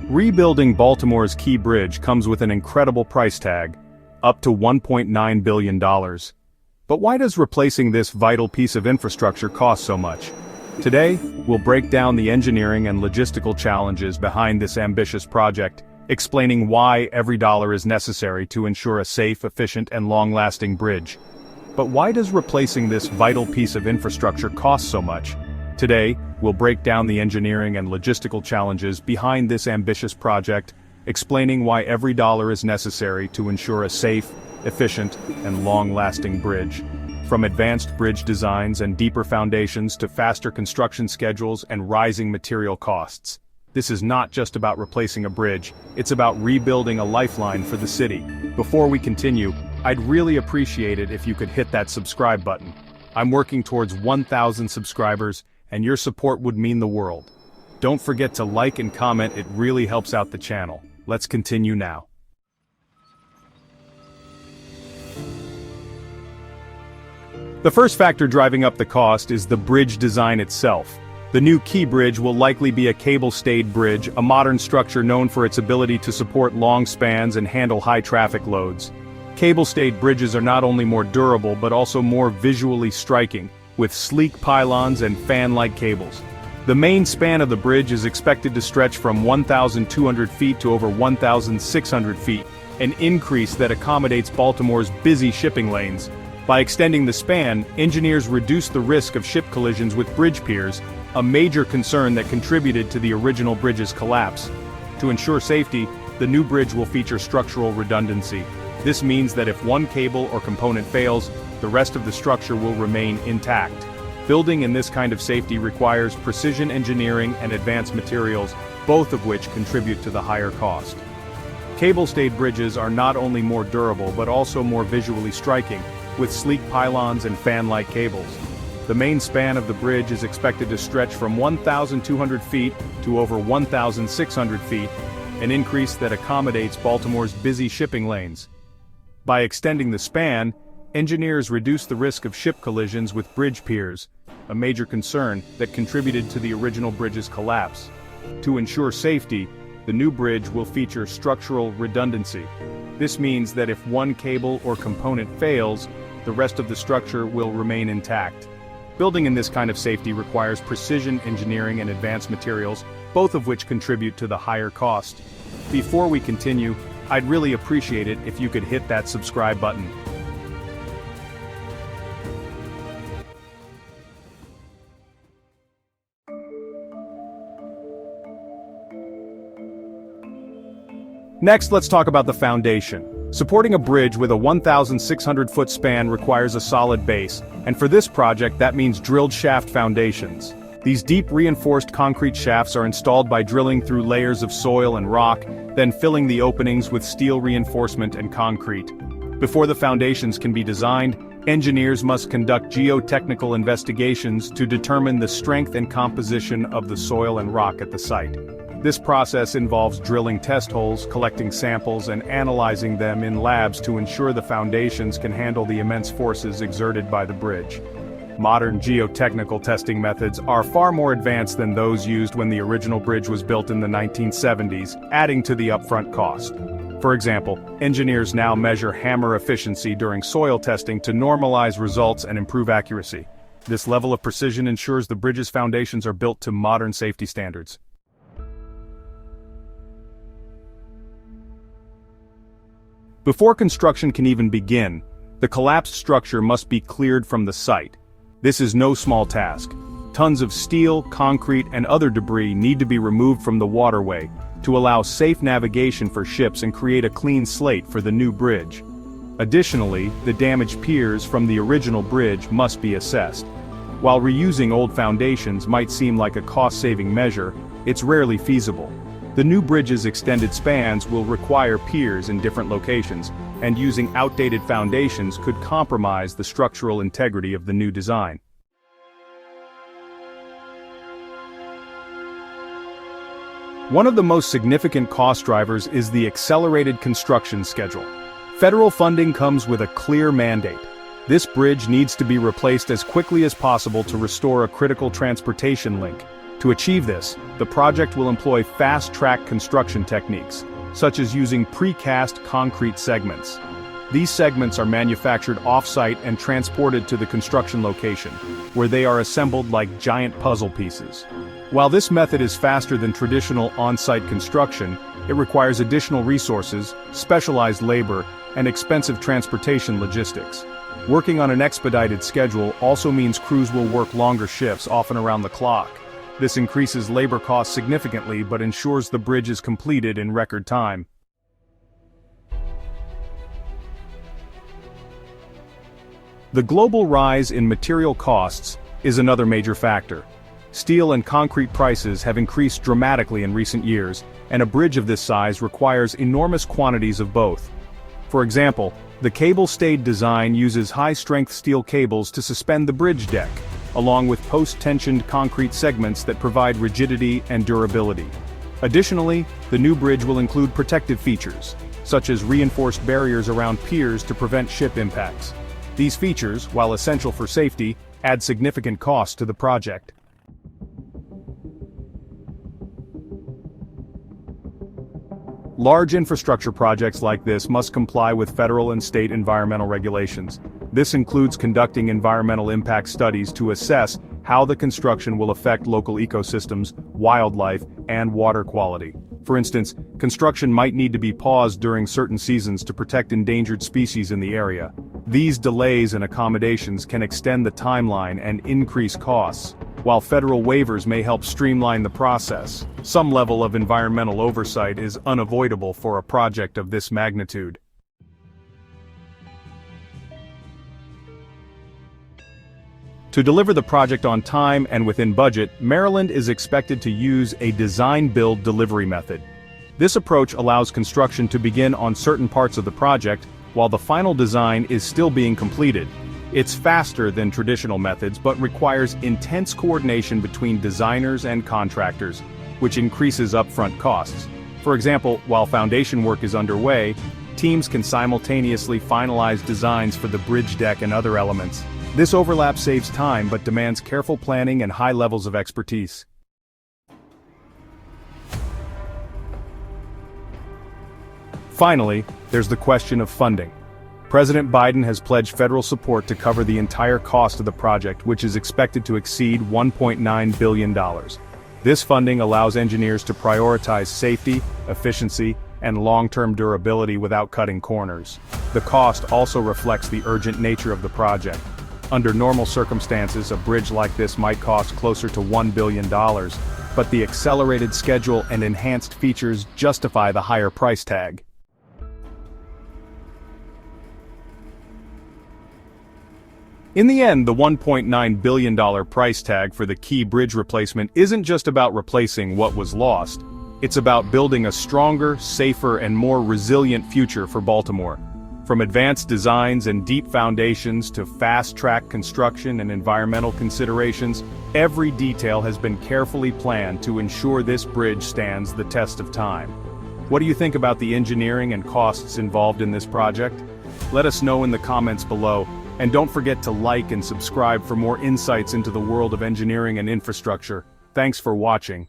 Rebuilding Baltimore's Key Bridge comes with an incredible price tag, up to $1.9 billion. But why does replacing this vital piece of infrastructure cost so much? Today, we'll break down the engineering and logistical challenges behind this ambitious project, explaining why every dollar is necessary to ensure a safe, efficient, and long-lasting bridge. But why does replacing this vital piece of infrastructure cost so much? Today, we'll break down the engineering and logistical challenges behind this ambitious project, explaining why every dollar is necessary to ensure a safe, efficient, and long-lasting bridge. From advanced bridge designs and deeper foundations to faster construction schedules and rising material costs. This is not just about replacing a bridge, it's about rebuilding a lifeline for the city. Before we continue, I'd really appreciate it if you could hit that subscribe button. I'm working towards 1,000 subscribers, and your support would mean the world. Don't forget to like and comment, it really helps out the channel. Let's continue now. The first factor driving up the cost is the bridge design itself. The new Key Bridge will likely be a cable-stayed bridge, a modern structure known for its ability to support long spans and handle high traffic loads. Cable-stayed bridges are not only more durable but also more visually striking, with sleek pylons and fan-like cables. The main span of the bridge is expected to stretch from 1,200 feet to over 1,600 feet, an increase that accommodates Baltimore's busy shipping lanes. By extending the span, engineers reduce the risk of ship collisions with bridge piers, a major concern that contributed to the original bridge's collapse. To ensure safety, the new bridge will feature structural redundancy. This means that if one cable or component fails, the rest of the structure will remain intact. Building in this kind of safety requires precision engineering and advanced materials, both of which contribute to the higher cost. Cable-stayed bridges are not only more durable but also more visually striking, with sleek pylons and fan-like cables. The main span of the bridge is expected to stretch from 1,200 feet to over 1,600 feet, an increase that accommodates Baltimore's busy shipping lanes. By extending the span, engineers reduce the risk of ship collisions with bridge piers, a major concern that contributed to the original bridge's collapse. To ensure safety, the new bridge will feature structural redundancy. This means that if one cable or component fails, the rest of the structure will remain intact. Building in this kind of safety requires precision engineering and advanced materials, both of which contribute to the higher cost. Before we continue, I'd really appreciate it if you could hit that subscribe button. Next, let's talk about the foundation. Supporting a bridge with a 1,600-foot span requires a solid base, and for this project that means drilled shaft foundations. These deep reinforced concrete shafts are installed by drilling through layers of soil and rock, then filling the openings with steel reinforcement and concrete. Before the foundations can be designed, engineers must conduct geotechnical investigations to determine the strength and composition of the soil and rock at the site. This process involves drilling test holes, collecting samples, and analyzing them in labs to ensure the foundations can handle the immense forces exerted by the bridge. Modern geotechnical testing methods are far more advanced than those used when the original bridge was built in the 1970s, adding to the upfront cost. For example, engineers now measure hammer efficiency during soil testing to normalize results and improve accuracy. This level of precision ensures the bridge's foundations are built to modern safety standards. Before construction can even begin, the collapsed structure must be cleared from the site. This is no small task. Tons of steel, concrete, and other debris need to be removed from the waterway to allow safe navigation for ships and create a clean slate for the new bridge. Additionally, the damaged piers from the original bridge must be assessed. While reusing old foundations might seem like a cost-saving measure, it's rarely feasible. The new bridge's extended spans will require piers in different locations, and using outdated foundations could compromise the structural integrity of the new design. One of the most significant cost drivers is the accelerated construction schedule. Federal funding comes with a clear mandate. This bridge needs to be replaced as quickly as possible to restore a critical transportation link. To achieve this, the project will employ fast-track construction techniques, such as using precast concrete segments. These segments are manufactured off-site and transported to the construction location, where they are assembled like giant puzzle pieces. While this method is faster than traditional on-site construction, it requires additional resources, specialized labor, and expensive transportation logistics. Working on an expedited schedule also means crews will work longer shifts, often around the clock. This increases labor costs significantly but ensures the bridge is completed in record time. The global rise in material costs is another major factor. Steel and concrete prices have increased dramatically in recent years, and a bridge of this size requires enormous quantities of both. For example, the cable-stayed design uses high-strength steel cables to suspend the bridge deck, along with post-tensioned concrete segments that provide rigidity and durability. Additionally, the new bridge will include protective features, such as reinforced barriers around piers to prevent ship impacts. These features, while essential for safety, add significant cost to the project. Large infrastructure projects like this must comply with federal and state environmental regulations. This includes conducting environmental impact studies to assess how the construction will affect local ecosystems, wildlife, and water quality. For instance, construction might need to be paused during certain seasons to protect endangered species in the area. These delays and accommodations can extend the timeline and increase costs. While federal waivers may help streamline the process, some level of environmental oversight is unavoidable for a project of this magnitude. To deliver the project on time and within budget, Maryland is expected to use a design-build delivery method. This approach allows construction to begin on certain parts of the project while the final design is still being completed. It's faster than traditional methods but requires intense coordination between designers and contractors, which increases upfront costs. For example, while foundation work is underway, teams can simultaneously finalize designs for the bridge deck and other elements. This overlap saves time but demands careful planning and high levels of expertise. Finally, there's the question of funding. President Biden has pledged federal support to cover the entire cost of the project, which is expected to exceed $1.9 billion. This funding allows engineers to prioritize safety, efficiency, and long-term durability without cutting corners. The cost also reflects the urgent nature of the project. Under normal circumstances, a bridge like this might cost closer to $1 billion, but the accelerated schedule and enhanced features justify the higher price tag. In the end, the $1.9 billion price tag for the Key Bridge replacement isn't just about replacing what was lost. It's about building a stronger, safer, and more resilient future for Baltimore. From advanced designs and deep foundations to fast-track construction and environmental considerations, every detail has been carefully planned to ensure this bridge stands the test of time. What do you think about the engineering and costs involved in this project? Let us know in the comments below. And don't forget to like and subscribe for more insights into the world of engineering and infrastructure. Thanks for watching.